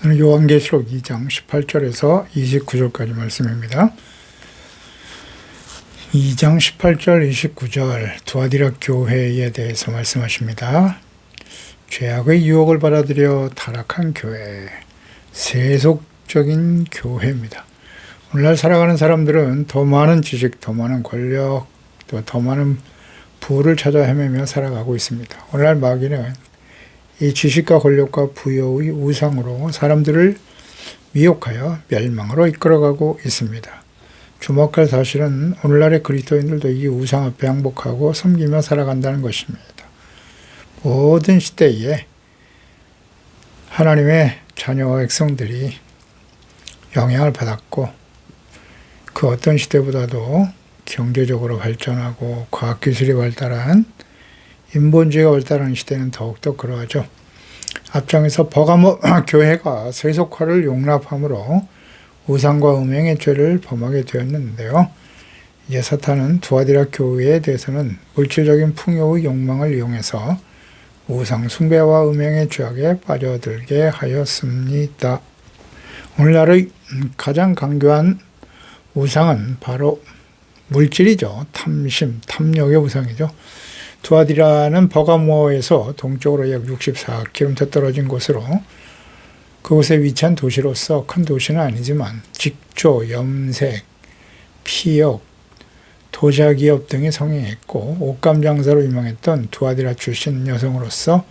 오늘 요한계시록 2장 18절에서 29절까지 말씀입니다. 2장 18절 29절 두아디라 교회에 대해서 말씀하십니다. 죄악의 유혹을 받아들여 타락한 교회, 세속적인 교회입니다. 오늘날 살아가는 사람들은 더 많은 지식, 더 많은 권력, 또 더 많은 부를 찾아 헤매며 살아가고 있습니다. 오늘날 마귀는 이 지식과 권력과 부여의 우상으로 사람들을 미혹하여 멸망으로 이끌어가고 있습니다. 주목할 사실은 오늘날의 그리스도인들도 이 우상 앞에 항복하고 섬기며 살아간다는 것입니다. 모든 시대에 하나님의 자녀와 백성들이 영향을 받았고 그 어떤 시대보다도 경제적으로 발전하고 과학기술이 발달한 인본주의가 발달하는 시대는 더욱더 그러하죠. 앞장에서 버가모 교회가 세속화를 용납함으로 우상과 음행의 죄를 범하게 되었는데요. 이제 사탄은 두아디라 교회에 대해서는 물질적인 풍요의 욕망을 이용해서 우상 숭배와 음행의 죄악에 빠져들게 하였습니다. 오늘날의 가장 강교한 우상은 바로 물질이죠. 탐심, 탐욕의 우상이죠. 두아디라는 버가모에서 동쪽으로 약 64km 떨어진 곳으로 그곳에 위치한 도시로서 큰 도시는 아니지만 직조, 염색, 피역, 도자기업 등이 성행했고 옷감 장사로 유명했던 두아디라 출신 여성으로서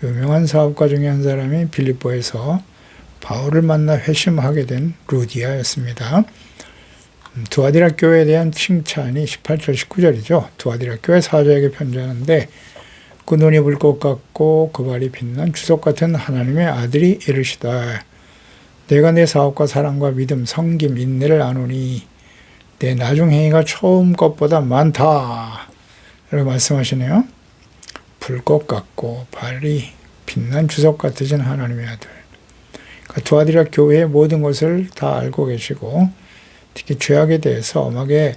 유명한 사업가 중에 한 사람이 빌립보에서 바울을 만나 회심하게 된 루디아였습니다. 두아디라 교회에 대한 칭찬이 18절 19절이죠. 두아디라 교회 사자에게 편지하는데 그 눈이 불꽃 같고 그 발이 빛난 주석 같은 하나님의 아들이 이르시다. 내가 내 사업과 사랑과 믿음, 섬김, 인내를 아노니 내 나중 행위가 처음 것보다 많다. 라고 말씀하시네요. 불꽃 같고 발이 빛난 주석 같으신 하나님의 아들. 그러니까 두아디라 교회의 모든 것을 다 알고 계시고 특히 죄악에 대해서 엄하게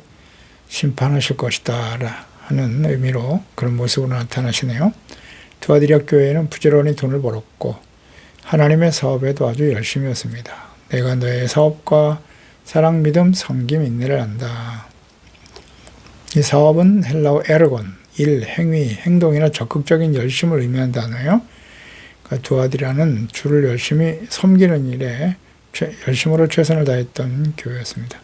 심판하실 것이다 하는 의미로 그런 모습으로 나타나시네요. 두아디라 교회는 부지런히 돈을 벌었고 하나님의 사업에도 아주 열심이었습니다. 내가 너의 사업과 사랑, 믿음, 섬김, 인내를 안다. 이 사업은 헬라어 에르곤, 일, 행위, 행동이나 적극적인 열심을 의미하는 단어예요. 그러니까 두아디라는 주를 열심히 섬기는 일에 열심으로 최선을 다했던 교회였습니다.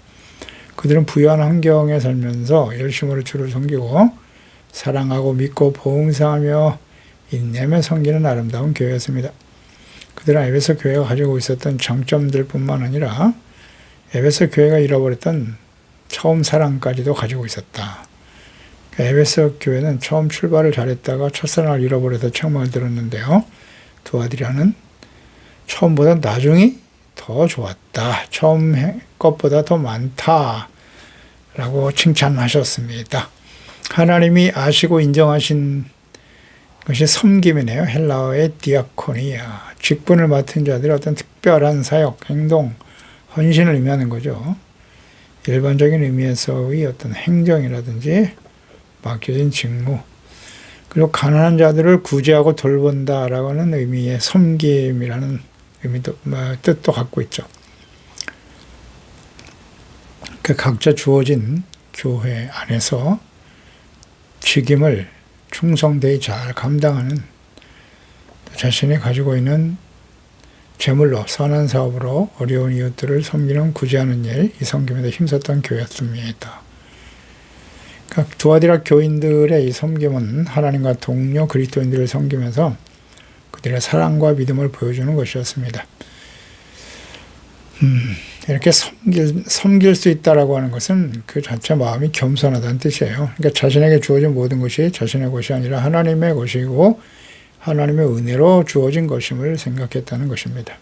그들은 부유한 환경에 살면서 열심으로 주를 섬기고 사랑하고 믿고 봉사하며 인내하며 섬기는 아름다운 교회였습니다. 그들은 에베소 교회가 가지고 있었던 장점들뿐만 아니라 에베소 교회가 잃어버렸던 처음 사랑까지도 가지고 있었다. 에베소 교회는 처음 출발을 잘했다가 첫사랑을 잃어버려서 책망을 들었는데요. 두아디라는 처음보다 나중이 더 좋았다. 처음 것보다 더 많다. 라고 칭찬하셨습니다. 하나님이 아시고 인정하신 것이 섬김이네요. 헬라어의 디아코니아. 직분을 맡은 자들의 어떤 특별한 사역, 행동, 헌신을 의미하는 거죠. 일반적인 의미에서의 어떤 행정이라든지 맡겨진 직무, 그리고 가난한 자들을 구제하고 돌본다라고 하는 의미의 섬김이라는 의미도, 뜻도 갖고 있죠. 그 각자 주어진 교회 안에서 직임을 충성되이 잘 감당하는 자신이 가지고 있는 재물로 선한 사업으로 어려운 이웃들을 섬기는 구제하는 일, 이 섬김에도 힘썼던 교회였습니다. 그러니까 두아디라 교인들의 이 섬김은 하나님과 동료 그리스도인들을 섬기면서 그들의 사랑과 믿음을 보여주는 것이었습니다. 이렇게 섬길 수 있다라고 하는 것은 그 자체 마음이 겸손하다는 뜻이에요. 그러니까 자신에게 주어진 모든 것이 자신의 것이 아니라 하나님의 것이고 하나님의 은혜로 주어진 것임을 생각했다는 것입니다.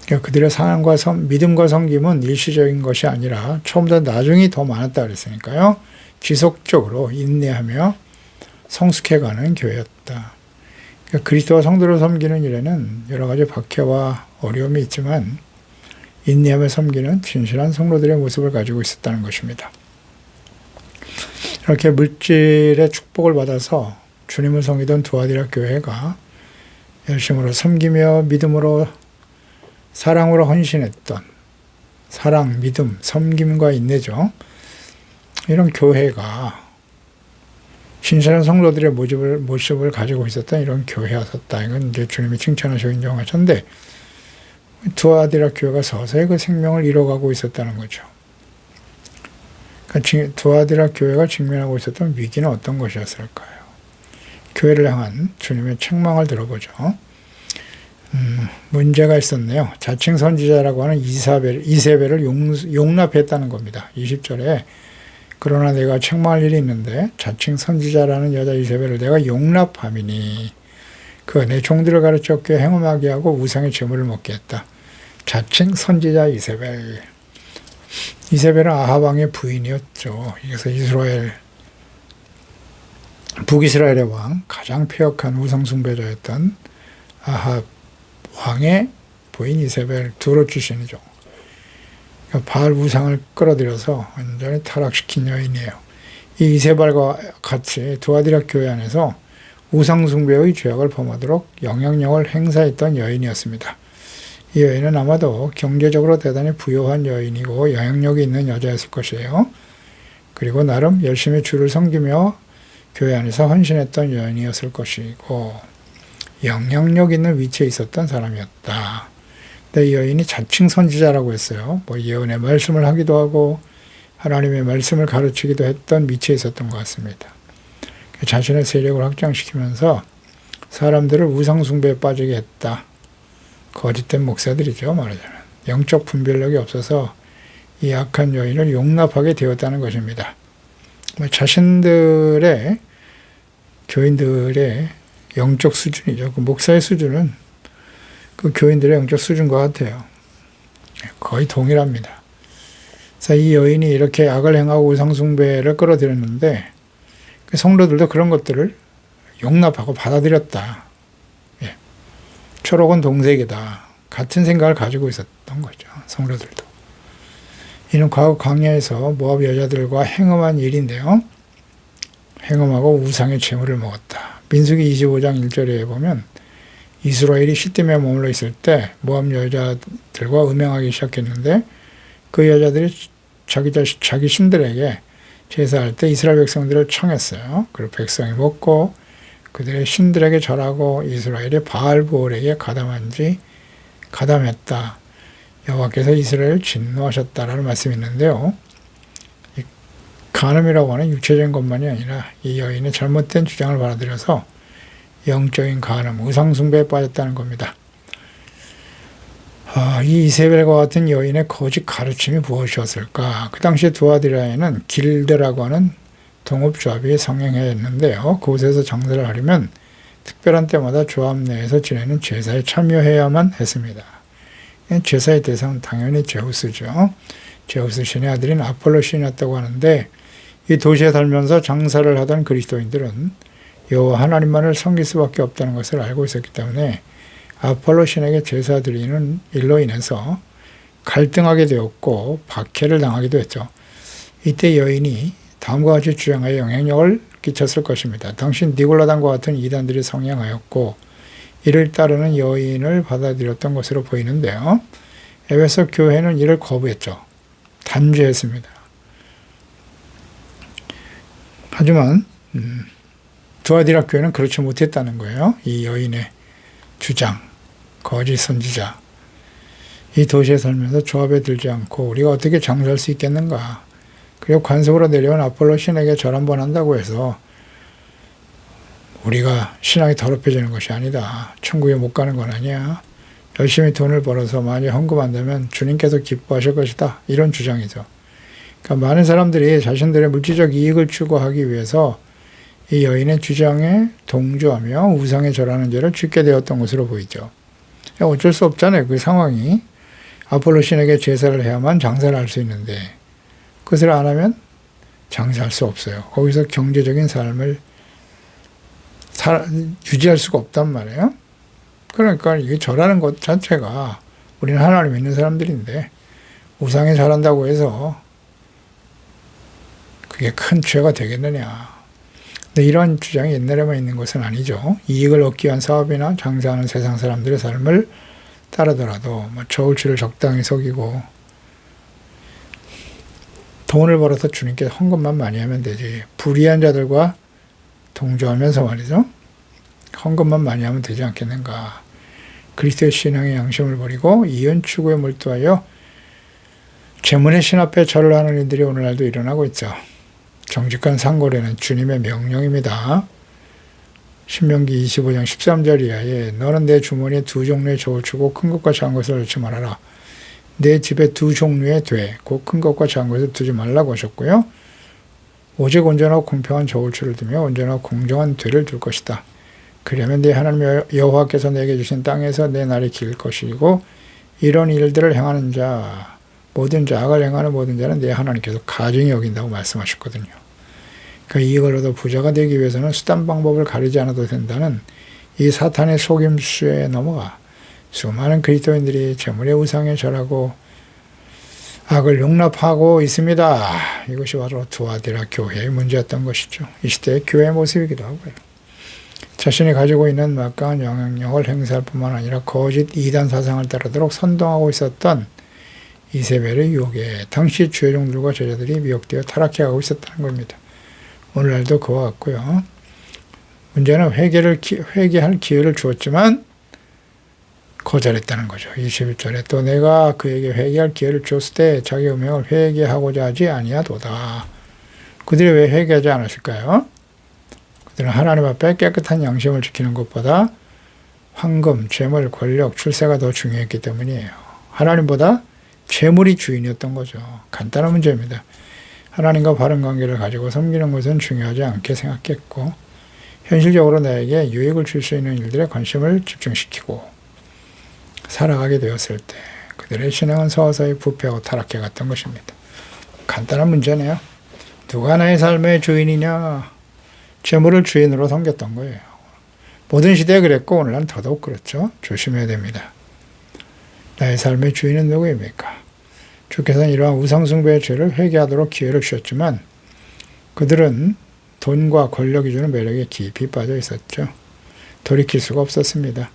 그러니까 그들의 사랑과 믿음과 섬김은 일시적인 것이 아니라 처음보다 나중이 더 많았다 그랬으니까요. 지속적으로 인내하며 성숙해가는 교회였다. 그러니까 그리스도와 성도를 섬기는 일에는 여러 가지 박해와 어려움이 있지만 인내하며 섬기는 진실한 성도들의 모습을 가지고 있었다는 것입니다. 이렇게 물질의 축복을 받아서 주님을 섬기던 두아디라 교회가 열심으로 섬기며 믿음으로 사랑으로 헌신했던 사랑, 믿음, 섬김과 인내죠. 이런 교회가 신실한 성도들의 모습을 가지고 있었던 이런 교회였었다. 이건 이제 주님이 칭찬하시고 인정하셨는데 두아디라 교회가 서서히 그 생명을 잃어가고 있었다는 거죠. 그러니까 두아디라 교회가 직면하고 있었던 위기는 어떤 것이었을까요? 교회를 향한 주님의 책망을 들어보죠. 문제가 있었네요. 자칭 선지자라고 하는 이세벨을 용납했다는 겁니다. 20절에 그러나 내가 책망할 일이 있는데 자칭 선지자라는 여자 이세벨을 내가 용납함이니 그 내 종들을 가르쳐 꽤 행음하게 하고 우상의 제물을 먹게 했다. 자칭 선지자 이세벨. 이세벨은 아합 왕의 부인이었죠. 그래서 북이스라엘의 왕, 가장 폐역한 우상 숭배자였던 아합 왕의 부인 이세벨 두로 출신이죠. 바알 우상을 끌어들여서 완전히 타락시킨 여인이에요. 이 이세벨과 같이 두아디라 교회 안에서 우상 숭배의 죄악을 범하도록 영향력을 행사했던 여인이었습니다. 이 여인은 아마도 경제적으로 대단히 부유한 여인이고 영향력이 있는 여자였을 것이에요. 그리고 나름 열심히 주를 섬기며 교회 안에서 헌신했던 여인이었을 것이고 영향력 있는 위치에 있었던 사람이었다. 근데 이 여인이 자칭 선지자라고 했어요. 예언의 말씀을 하기도 하고 하나님의 말씀을 가르치기도 했던 위치에 있었던 것 같습니다. 자신의 세력을 확장시키면서 사람들을 우상 숭배에 빠지게 했다. 거짓된 목사들이죠, 말하자면. 영적 분별력이 없어서 이 악한 여인을 용납하게 되었다는 것입니다. 자신들의 교인들의 영적 수준이죠. 그 목사의 수준은 그 교인들의 영적 수준과 같아요. 거의 동일합니다. 그래서 이 여인이 이렇게 악을 행하고 우상숭배를 끌어들였는데 그 성도들도 그런 것들을 용납하고 받아들였다. 예. 초록은 동색이다. 같은 생각을 가지고 있었던 거죠. 성도들도. 이는 과거 광야에서 모압 여자들과 행음한 일인데요. 행음하고 우상의 제물을 먹었다. 민수기 25장 1절에 보면 이스라엘이 시딤에 머물러 있을 때 모압 여자들과 음행하기 시작했는데 그 여자들이 자기 신들에게 제사할 때 이스라엘 백성들을 청했어요. 그리고 백성이 먹고 그들의 신들에게 절하고 이스라엘이 바알보올에게 가담했다. 여호와께서 이스라엘을 진노하셨다라는 말씀이 있는데요. 이 간음이라고 하는 육체적인 것만이 아니라 이 여인의 잘못된 주장을 받아들여서 영적인 간음, 우상숭배에 빠졌다는 겁니다. 이 이세벨과 같은 여인의 거짓 가르침이 무엇이었을까? 그 당시 두아디라에는 길드라고 하는 동업조합이 성행했는데요. 그곳에서 장사를 하려면 특별한 때마다 조합 내에서 지내는 제사에 참여해야만 했습니다. 제사의 대상은 당연히 제우스죠. 제우스 신의 아들인 아폴로 신이었다고 하는데 이 도시에 살면서 장사를 하던 그리스도인들은 여호와 하나님만을 섬길 수밖에 없다는 것을 알고 있었기 때문에 아폴로 신에게 제사 드리는 일로 인해서 갈등하게 되었고 박해를 당하기도 했죠. 이때 여인이 다음과 같이 주장하여 영향력을 끼쳤을 것입니다. 당시 니골라당과 같은 이단들이 성행하였고 이를 따르는 여인을 받아들였던 것으로 보이는데요. 에베소 교회는 이를 거부했죠. 단죄했습니다. 하지만 두아디라 교회는 그렇지 못했다는 거예요. 이 여인의 주장, 거짓 선지자. 이 도시에 살면서 조합에 들지 않고 우리가 어떻게 장사할 수 있겠는가. 그리고 관습으로 내려온 아폴로 신에게 절 한번 한다고 해서 우리가 신앙이 더럽혀지는 것이 아니다. 천국에 못 가는 건 아니야. 열심히 돈을 벌어서 많이 헌금한다면 주님께서 기뻐하실 것이다. 이런 주장이죠. 그러니까 많은 사람들이 자신들의 물질적 이익을 추구하기 위해서 이 여인의 주장에 동조하며 우상에 절하는 죄를 짓게 되었던 것으로 보이죠. 어쩔 수 없잖아요. 그 상황이. 아폴로 신에게 제사를 해야만 장사를 할 수 있는데 그것을 안 하면 장사할 수 없어요. 거기서 경제적인 삶을 유지할 수가 없단 말이에요. 그러니까 이게 절하는 것 자체가 우리는 하나님 믿는 사람들인데 우상에 절한다고 해서 그게 큰 죄가 되겠느냐. 근데 이런 주장이 옛날에만 있는 것은 아니죠. 이익을 얻기 위한 사업이나 장사하는 세상 사람들의 삶을 따르더라도 뭐 저울추를 적당히 속이고 돈을 벌어서 주님께 헌금만 많이 하면 되지. 불의한 자들과 동조하면서 말이죠. 헌금만 많이 하면 되지 않겠는가. 그리스도의 신앙의 양심을 버리고 이윤 추구에 몰두하여 재물의 신 앞에 절을 하는 일들이 오늘날도 일어나고 있죠. 정직한 상고례는 주님의 명령입니다. 신명기 25장 13절 이하에 너는 내 주머니에 두 종류의 저울 추고 큰 것과 작은 것을 넣지 말아라. 내 집에 두 종류의 돼, 곧 큰 것과 작은 것을 두지 말라고 하셨고요. 오직 온전하고 공평한 저울추를 두며 온전하고 공정한 되를 둘 것이다. 그러면 네 하나님 여호와께서 내게 주신 땅에서 내 날이 길 것이고 이런 일들을 행하는 자, 모든 자, 악을 행하는 모든 자는 내 하나님께서 가증히 여긴다고 말씀하셨거든요. 그러니까 이걸 얻어 부자가 되기 위해서는 수단 방법을 가리지 않아도 된다는 이 사탄의 속임수에 넘어가 수많은 그리스도인들이 재물의 우상에 절하고 악을 용납하고 있습니다. 이것이 바로 두아디라 교회의 문제였던 것이죠. 이 시대의 교회의 모습이기도 하고요. 자신이 가지고 있는 막강한 영향력을 행사할 뿐만 아니라 거짓 이단 사상을 따르도록 선동하고 있었던 이세벨의 유혹에 당시 주의 종들과 제자들이 미혹되어 타락해가고 있었다는 겁니다. 오늘날도 그와 같고요. 문제는 회개할 기회를 주었지만 거절했다는 거죠. 21절에 또 내가 그에게 회개할 기회를 줬을 때 자기 음행을 회개하고자 하지 아니하도다. 그들이 왜 회개하지 않았을까요? 그들은 하나님 앞에 깨끗한 양심을 지키는 것보다 황금, 재물, 권력, 출세가 더 중요했기 때문이에요. 하나님보다 재물이 주인이었던 거죠. 간단한 문제입니다. 하나님과 바른 관계를 가지고 섬기는 것은 중요하지 않게 생각했고 현실적으로 나에게 유익을 줄 수 있는 일들에 관심을 집중시키고 살아가게 되었을 때 그들의 신앙은 서서히 부패하고 타락해 갔던 것입니다. 간단한 문제네요. 누가 나의 삶의 주인이냐? 재물을 주인으로 섬겼던 거예요. 모든 시대에 그랬고 오늘은 더더욱 그렇죠. 조심해야 됩니다. 나의 삶의 주인은 누구입니까? 주께서는 이러한 우상숭배의 죄를 회개하도록 기회를 주셨지만 그들은 돈과 권력이 주는 매력에 깊이 빠져 있었죠. 돌이킬 수가 없었습니다.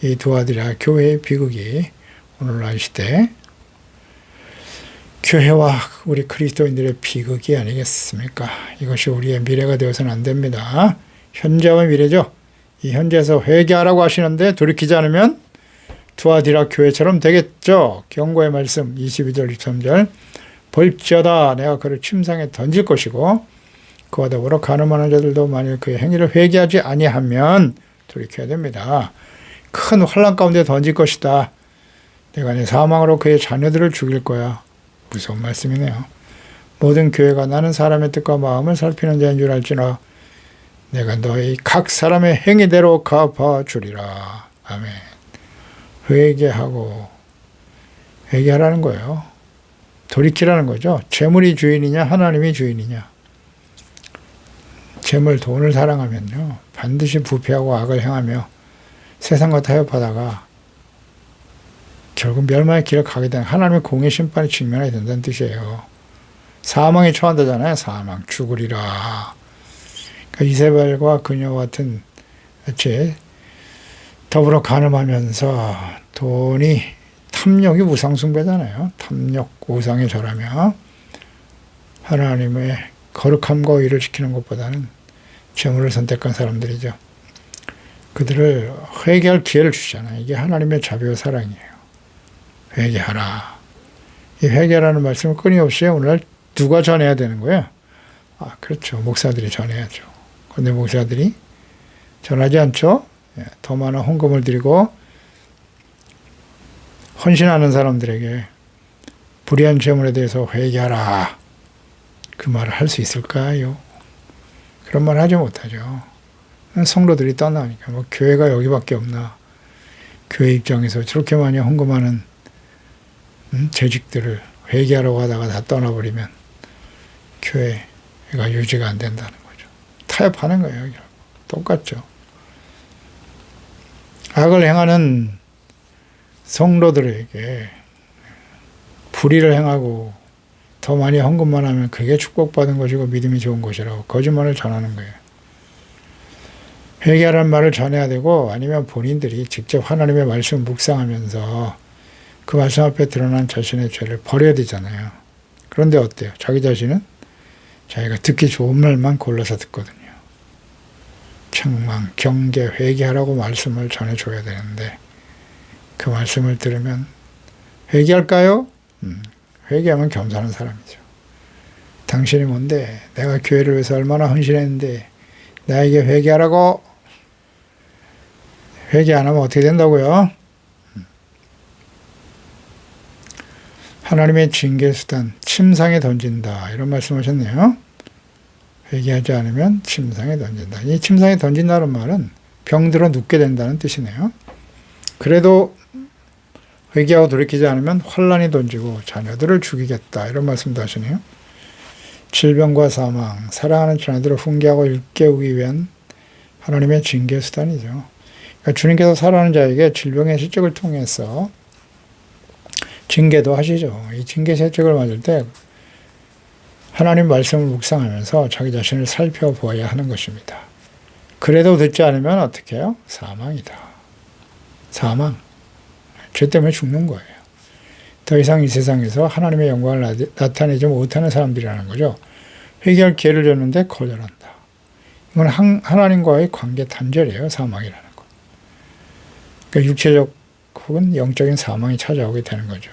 이 두아디라 교회의 비극이 오늘날 시대 교회와 우리 그리스도인들의 비극이 아니겠습니까? 이것이 우리의 미래가 되어서는 안 됩니다. 현재와 미래죠. 이 현재에서 회개하라고 하시는데 돌이키지 않으면 두아디라 교회처럼 되겠죠. 경고의 말씀 22절 23절 볼지어다 내가 그를 침상에 던질 것이고 그와 더불어 가늠하는 자들도 만일 그의 행위를 회개하지 아니하면 돌이켜야 됩니다. 큰 환난 가운데 던질 것이다. 내가 내 사망으로 그의 자녀들을 죽일 거야. 무서운 말씀이네요. 모든 교회가 나는 사람의 뜻과 마음을 살피는 자인 줄 알지나 내가 너희 각 사람의 행위대로 갚아주리라. 아멘. 회개하라는 거예요. 돌이키라는 거죠. 재물이 주인이냐 하나님이 주인이냐. 재물, 돈을 사랑하면요. 반드시 부패하고 악을 행하며 세상과 타협하다가 결국 멸망의 길을 가게 되는 하나님의 공의 심판에 직면하게 된다는 뜻이에요. 사망에 처한다잖아요. 사망, 죽으리라. 그러니까 이세벨과 그녀와 같은 더불어 가늠하면서 돈이 탐욕이 우상숭배잖아요. 탐욕, 우상에 절하며 하나님의 거룩함과 의를 지키는 것보다는 재물을 선택한 사람들이죠. 그들을 회개할 기회를 주잖아요. 이게 하나님의 자비와 사랑이에요. 회개하라. 이 회개라는 말씀을 끊임없이 오늘 누가 전해야 되는 거예요? 그렇죠. 목사들이 전해야죠. 그런데 목사들이 전하지 않죠? 더 많은 헌금을 드리고 헌신하는 사람들에게 불의한 재물에 대해서 회개하라. 그 말을 할 수 있을까요? 그런 말을 하지 못하죠. 성도들이 떠나니까 뭐 교회가 여기밖에 없나. 교회 입장에서 저렇게 많이 헌금하는 재직들을 회개하라고 하다가 다 떠나버리면 교회가 유지가 안 된다는 거죠. 타협하는 거예요. 똑같죠. 악을 행하는 성도들에게 불의를 행하고 더 많이 헌금만 하면 그게 축복받은 것이고 믿음이 좋은 것이라고 거짓말을 전하는 거예요. 회개하라는 말을 전해야 되고 아니면 본인들이 직접 하나님의 말씀을 묵상하면서 그 말씀 앞에 드러난 자신의 죄를 버려야 되잖아요. 그런데 어때요? 자기 자신은 자기가 듣기 좋은 말만 골라서 듣거든요. 책망, 경계, 회개하라고 말씀을 전해줘야 되는데 그 말씀을 들으면 회개할까요? 회개하면 겸손한 사람이죠. 당신이 뭔데? 내가 교회를 위해서 얼마나 헌신했는데 나에게 회개하라고? 회개 안 하면 어떻게 된다고요? 하나님의 징계 수단, 침상에 던진다. 이런 말씀하셨네요. 회개하지 않으면 침상에 던진다. 이 침상에 던진다는 말은 병들어 눕게 된다는 뜻이네요. 그래도 회개하고 돌이키지 않으면 환란이 던지고 자녀들을 죽이겠다. 이런 말씀도 하시네요. 질병과 사망, 사랑하는 자녀들을 훈계하고 일깨우기 위한 하나님의 징계 수단이죠. 그러니까 주님께서 사랑하는 자에게 질병의 실직을 통해서 징계도 하시죠. 이 징계 실직을 맞을 때 하나님 말씀을 묵상하면서 자기 자신을 살펴보아야 하는 것입니다. 그래도 듣지 않으면 어떻게 해요? 사망이다. 사망. 죄 때문에 죽는 거예요. 더 이상 이 세상에서 하나님의 영광을 나타내지 못하는 사람들이라는 거죠. 회개할 기회를 줬는데 거절한다. 이건 하나님과의 관계 단절이에요. 사망이라는 거. 그러니까 육체적 혹은 영적인 사망이 찾아오게 되는 거죠.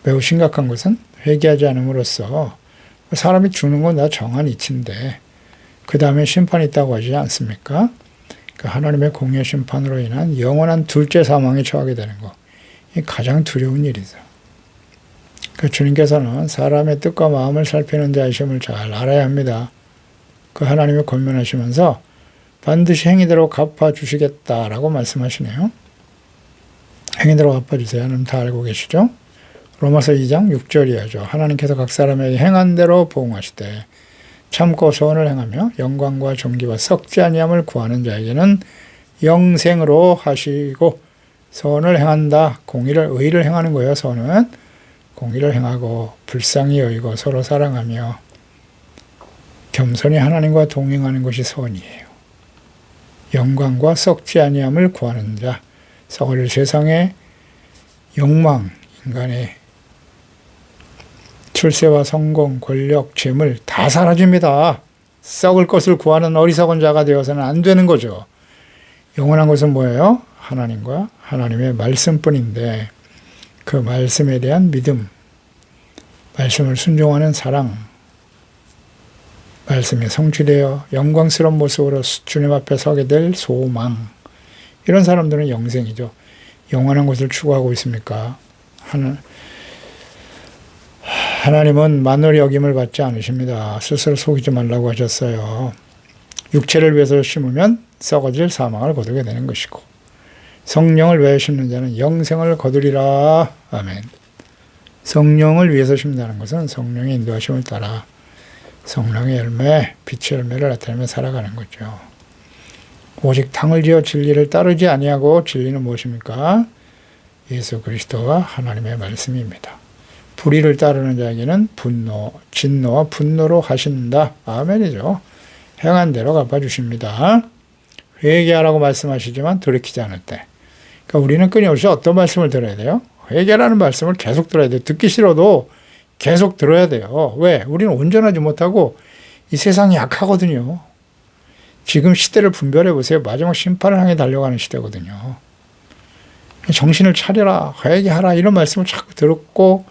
매우 심각한 것은 회개하지 않음으로써 사람이 죽는 건 다 정한 이치인데 그 다음에 심판이 있다고 하지 않습니까? 그 하나님의 공의 심판으로 인한 영원한 둘째 사망에 처하게 되는 거. 이 가장 두려운 일이죠. 그 주님께서는 사람의 뜻과 마음을 살피는 자이심을 잘 알아야 합니다. 그 하나님을 권면하시면서 반드시 행위대로 갚아주시겠다라고 말씀하시네요. 행위대로 갚아주세요. 하나님 다 알고 계시죠? 로마서 2장 6절이야죠. 하나님께서 각 사람에게 행한 대로 보응하시되 참고 선을 행하며 영광과 존귀와 썩지 아니함을 구하는 자에게는 영생으로 하시고 선을 행한다. 의를 행하는 거예요. 선은 공의를 행하고 불쌍히 여기고 서로 사랑하며 겸손히 하나님과 동행하는 것이 선이에요. 영광과 썩지 아니함을 구하는 자, 썩어질 세상의 욕망, 인간의 출세와 성공, 권력, 재물 다 사라집니다. 썩을 것을 구하는 어리석은 자가 되어서는 안 되는 거죠. 영원한 것은 뭐예요? 하나님과 하나님의 말씀뿐인데 그 말씀에 대한 믿음, 말씀을 순종하는 사랑, 말씀이 성취되어 영광스러운 모습으로 주님 앞에 서게 될 소망, 이런 사람들은 영생이죠. 영원한 것을 추구하고 있습니까? 하나님은 만홀히 여김을 받지 않으십니다. 스스로 속이지 말라고 하셨어요. 육체를 위해서 심으면 썩어질 사망을 거두게 되는 것이고 성령을 위해 심는 자는 영생을 거두리라. 아멘. 성령을 위해서 심는다는 것은 성령의 인도하심을 따라 성령의 열매, 빛의 열매를 나타내며 살아가는 거죠. 오직 당을 지어 진리를 따르지 아니하고 진리는 무엇입니까? 예수 그리스도와 하나님의 말씀입니다. 불의를 따르는 자에게는 진노와 분노로 하신다. 아멘이죠. 행한 대로 갚아주십니다. 회개하라고 말씀하시지만 돌이키지 않을 때. 그러니까 우리는 끊임없이 어떤 말씀을 들어야 돼요? 회개라는 말씀을 계속 들어야 돼요. 듣기 싫어도 계속 들어야 돼요. 왜? 우리는 온전하지 못하고 이 세상이 약하거든요. 지금 시대를 분별해 보세요. 마지막 심판을 향해 달려가는 시대거든요. 정신을 차려라, 회개하라 이런 말씀을 자꾸 듣고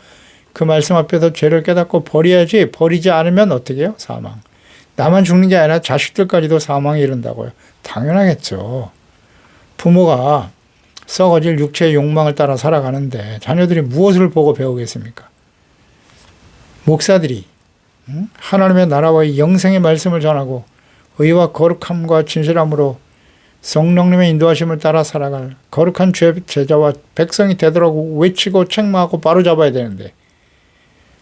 그 말씀 앞에서 죄를 깨닫고 버려야지. 버리지 않으면 어떻게 해요? 사망. 나만 죽는 게 아니라 자식들까지도 사망에 이른다고요. 당연하겠죠. 부모가 썩어질 육체의 욕망을 따라 살아가는데 자녀들이 무엇을 보고 배우겠습니까? 목사들이 하나님의 나라와의 영생의 말씀을 전하고 의와 거룩함과 진실함으로 성령님의 인도하심을 따라 살아갈 거룩한 제자와 백성이 되도록 외치고 책망하고 바로잡아야 되는데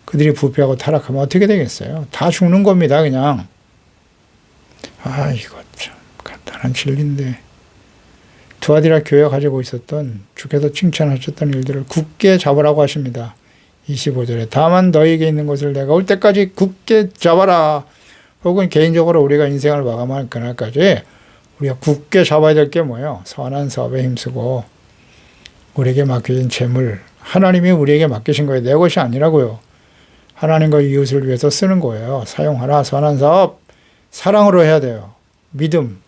그들이 부패하고 타락하면 어떻게 되겠어요? 다 죽는 겁니다. 그냥. 이거 참 간단한 진리인데 두아디라 교회가 가지고 있었던 주께서 칭찬하셨던 일들을 굳게 잡으라고 하십니다. 25절에 다만 너에게 있는 것을 내가 올 때까지 굳게 잡아라. 혹은 개인적으로 우리가 인생을 마감할 그날까지 우리가 굳게 잡아야 될 게 뭐예요? 선한 사업에 힘쓰고 우리에게 맡겨진 재물, 하나님이 우리에게 맡기신 거예요. 내 것이 아니라고요. 하나님과 이웃을 위해서 쓰는 거예요. 사용하라. 선한 사업, 사랑으로 해야 돼요. 믿음,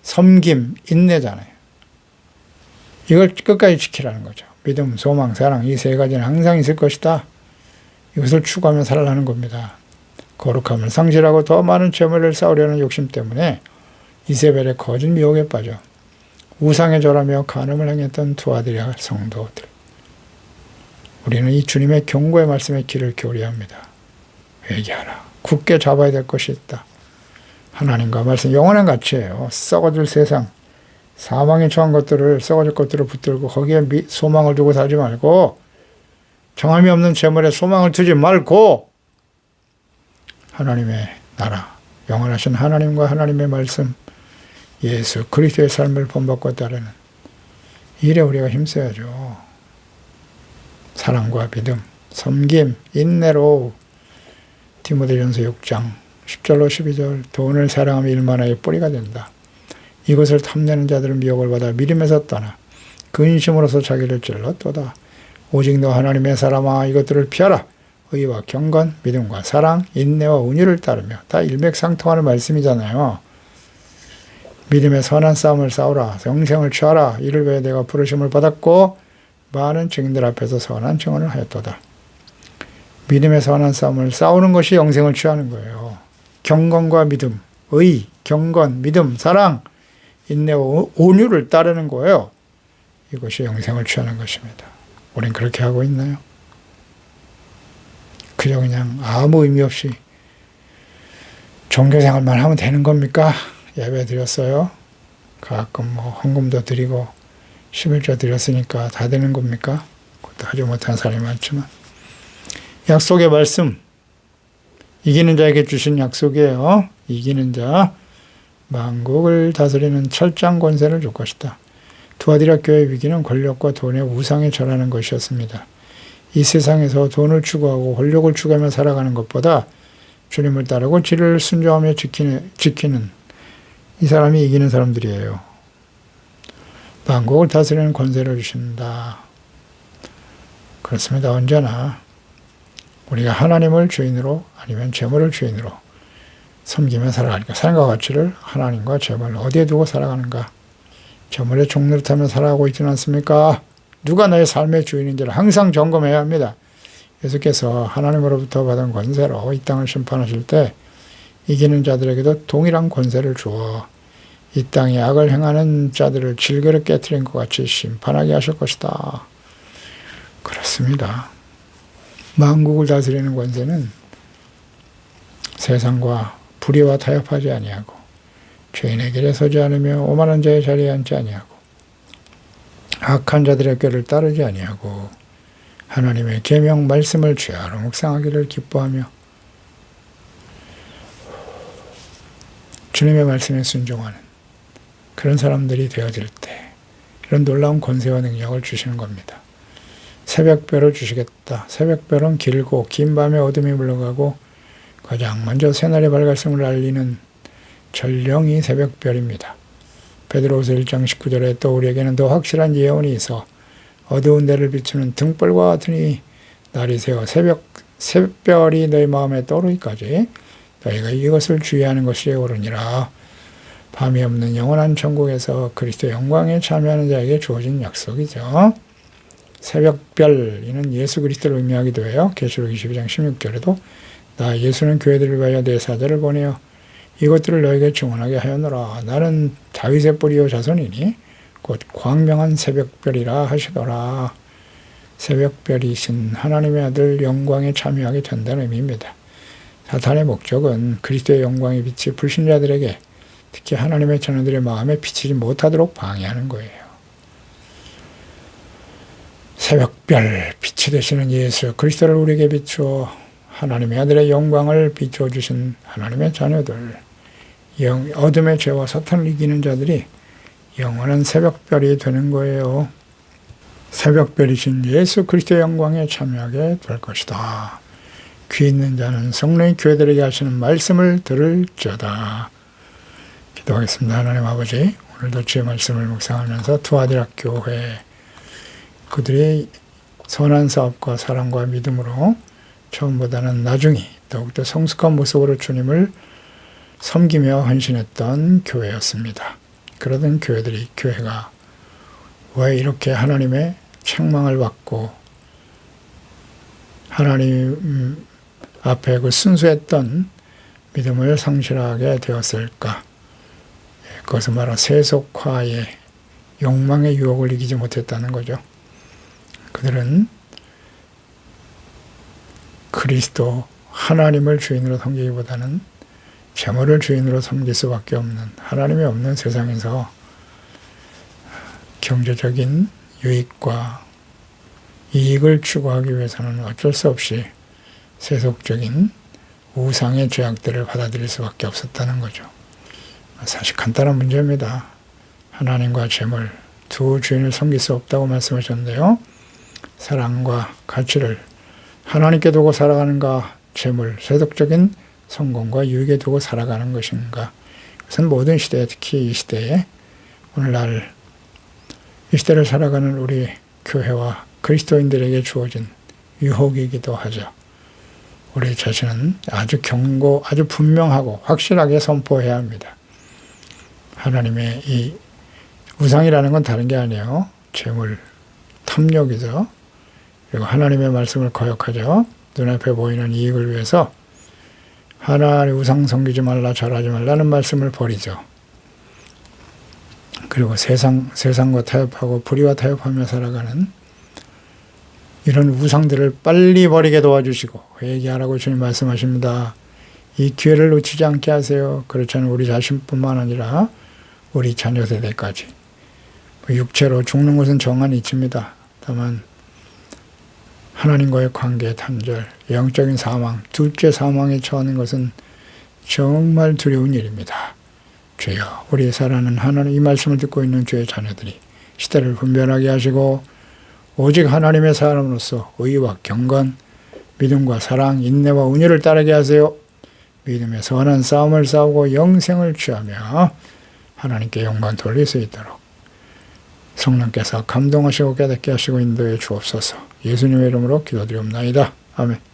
섬김, 인내잖아요. 이걸 끝까지 지키라는 거죠. 믿음, 소망, 사랑 이 세 가지는 항상 있을 것이다. 이것을 추구하며 살아가는 겁니다. 거룩함을 상실하고 더 많은 재물을 쌓으려는 욕심 때문에 이세벨의 거짓 미혹에 빠져 우상에 절하며 간음을 행했던 두 아들이야 성도들. 우리는 이 주님의 경고의 말씀에 귀를 기울여야 합니다. 회개하라. 굳게 잡아야 될 것이 있다. 하나님과 말씀 영원한 가치예요. 썩어질 세상, 사망에 처한 것들을 썩어질 것들을 붙들고 거기에 소망을 두고 살지 말고 정함이 없는 재물에 소망을 두지 말고 하나님의 나라, 영원하신 하나님과 하나님의 말씀, 예수 그리스도의 삶을 본받고 따르는 일에 우리가 힘써야죠. 사랑과 믿음, 섬김, 인내로 디모데전서 6장 10절로 12절 돈을 사랑하며 일만하여 뿌리가 된다. 이것을 탐내는 자들은 미혹을 받아 믿음에서 떠나 근심으로서 자기를 찔렀도다. 오직 너 하나님의 사람아 이것들을 피하라. 의와 경건, 믿음과 사랑, 인내와 온유를 따르며 다 일맥상통하는 말씀이잖아요. 믿음의 선한 싸움을 싸우라. 영생을 취하라. 이를 위해 내가 부르심을 받았고 많은 증인들 앞에서 선한 증언을 하였도다. 믿음의 선한 싸움을 싸우는 것이 영생을 취하는 거예요. 경건과 믿음, 의, 경건, 믿음, 사랑, 인내와 온유를 따르는 거예요. 이것이 영생을 취하는 것입니다. 우린 그렇게 하고 있나요? 그저 그냥 아무 의미 없이 종교생활만 하면 되는 겁니까? 예배 드렸어요. 가끔 헌금도 드리고 11조 드렸으니까 다 되는 겁니까? 그것도 하지 못한 사람이 많지만 약속의 말씀, 이기는 자에게 주신 약속이에요. 이기는 자, 만국을 다스리는 철장 권세를 줄 것이다. 두아디라 교회의 위기는 권력과 돈의 우상에 절하는 것이었습니다. 이 세상에서 돈을 추구하고 권력을 추구하며 살아가는 것보다 주님을 따르고 진리를 순종하며 지키는 이 사람이 이기는 사람들이에요. 만국을 다스리는 권세를 주신다. 그렇습니다. 언제나 우리가 하나님을 주인으로 아니면 재물을 주인으로 섬기며 살아가니까 삶과 가치를 하나님과 재물 어디에 두고 살아가는가? 재물의 종노릇하며 살아가고 있지는 않습니까? 누가 나의 삶의 주인인지를 항상 점검해야 합니다. 예수께서 하나님으로부터 받은 권세로 이 땅을 심판하실 때 이기는 자들에게도 동일한 권세를 주어 이 땅에 악을 행하는 자들을 질그릇 깨트린 것 같이 심판하게 하실 것이다. 그렇습니다. 만국을 다스리는 권세는 세상과 불의와 타협하지 아니하고 죄인의 길에 서지 않으며 오만한 자의 자리에 앉지 아니하고 악한 자들의 꾀를 따르지 아니하고 하나님의 계명 말씀을 죄하로 묵상하기를 기뻐하며 주님의 말씀에 순종하는 그런 사람들이 되어질 때 이런 놀라운 권세와 능력을 주시는 겁니다. 새벽별을 주시겠다. 새벽별은 길고 긴 밤에 어둠이 물러가고 가장 먼저 새날의 밝았음을 알리는 전령이 새벽별입니다. 베드로후서 1장 19절에 또 우리에게는 더 확실한 예언이 있어 어두운 데를 비추는 등불과 같으니 날이 새어 새별이 너희 마음에 떠오르기까지 너희가 이것을 주의하는 것이 옳으니라. 밤이 없는 영원한 천국에서 그리스도의 영광에 참여하는 자에게 주어진 약속이죠. 새벽별, 이는 예수 그리스도를 의미하기도 해요. 계시록 22장 16절에도 나 예수는 교회들을 위하여 내 사자를 보내어 이것들을 너에게 증언하게 하였노라. 나는 다윗의 뿌리요 자손이니 곧 광명한 새벽별이라 하시더라. 새벽별이신 하나님의 아들 영광에 참여하게 된다는 의미입니다. 사탄의 목적은 그리스도의 영광의 빛이 불신자들에게 특히 하나님의 자녀들의 마음에 비치지 못하도록 방해하는 거예요. 새벽별, 빛이 되시는 예수 그리스도를 우리에게 비추어 하나님의 아들의 영광을 비추어 주신 하나님의 자녀들, 어둠의 죄와 사탄을 이기는 자들이 영원한 새벽별이 되는 거예요. 새벽별이신 예수 그리스도의 영광에 참여하게 될 것이다. 귀 있는 자는 성령이 교회들에게 하시는 말씀을 들을지어다. 기도하겠습니다. 하나님 아버지, 오늘도 주의 말씀을 묵상하면서 두아디락 교회 그들의 선한 사업과 사랑과 믿음으로 처음보다는 나중에 더욱더 성숙한 모습으로 주님을 섬기며 헌신했던 교회였습니다. 그러던 교회가 왜 이렇게 하나님의 책망을 받고 하나님 앞에 그 순수했던 믿음을 상실하게 되었을까? 그것은 바로 세속화의 욕망의 유혹을 이기지 못했다는 거죠. 그들은 그리스도 하나님을 주인으로 섬기기보다는 재물을 주인으로 섬길 수밖에 없는, 하나님이 없는 세상에서 경제적인 유익과 이익을 추구하기 위해서는 어쩔 수 없이 세속적인 우상의 죄악들을 받아들일 수밖에 없었다는 거죠. 사실 간단한 문제입니다. 하나님과 재물 두 주인을 섬길 수 없다고 말씀하셨는데요. 사랑과 가치를 하나님께 두고 살아가는가, 재물, 세속적인 성공과 유익에 두고 살아가는 것인가. 그것은 모든 시대에, 특히 이 시대에, 오늘날 이 시대를 살아가는 우리 교회와 그리스도인들에게 주어진 유혹이기도 하죠. 우리 자신은 아주 분명하고 확실하게 선포해야 합니다. 하나님의 이 우상이라는 건 다른 게 아니에요. 재물, 탐욕이죠. 그리고 하나님의 말씀을 거역하죠. 눈앞에 보이는 이익을 위해서 하나님 우상 섬기지 말라, 절하지 말라는 말씀을 버리죠. 그리고 세상과 타협하고 불의와 타협하며 살아가는 이런 우상들을 빨리 버리게 도와주시고 회개하라고 주님 말씀하십니다. 이 기회를 놓치지 않게 하세요. 그렇지 않으면 우리 자신뿐만 아니라 우리 자녀 세대까지. 육체로 죽는 것은 정한 이치입니다. 다만 하나님과의 관계 단절, 영적인 사망, 둘째 사망에 처하는 것은 정말 두려운 일입니다. 주여, 우리 사랑하는 하나님, 이 말씀을 듣고 있는 주의 자녀들이 시대를 분별하게 하시고 오직 하나님의 사람으로서 의와 경건, 믿음과 사랑, 인내와 은혜를 따르게 하세요. 믿음의 선한 싸움을 싸우고 영생을 취하며 하나님께 영광 돌릴 수 있도록 성령께서 감동하시고 깨닫게 하시고 인도해 주옵소서. 예수님의 이름으로 기도드리옵나이다. 아멘.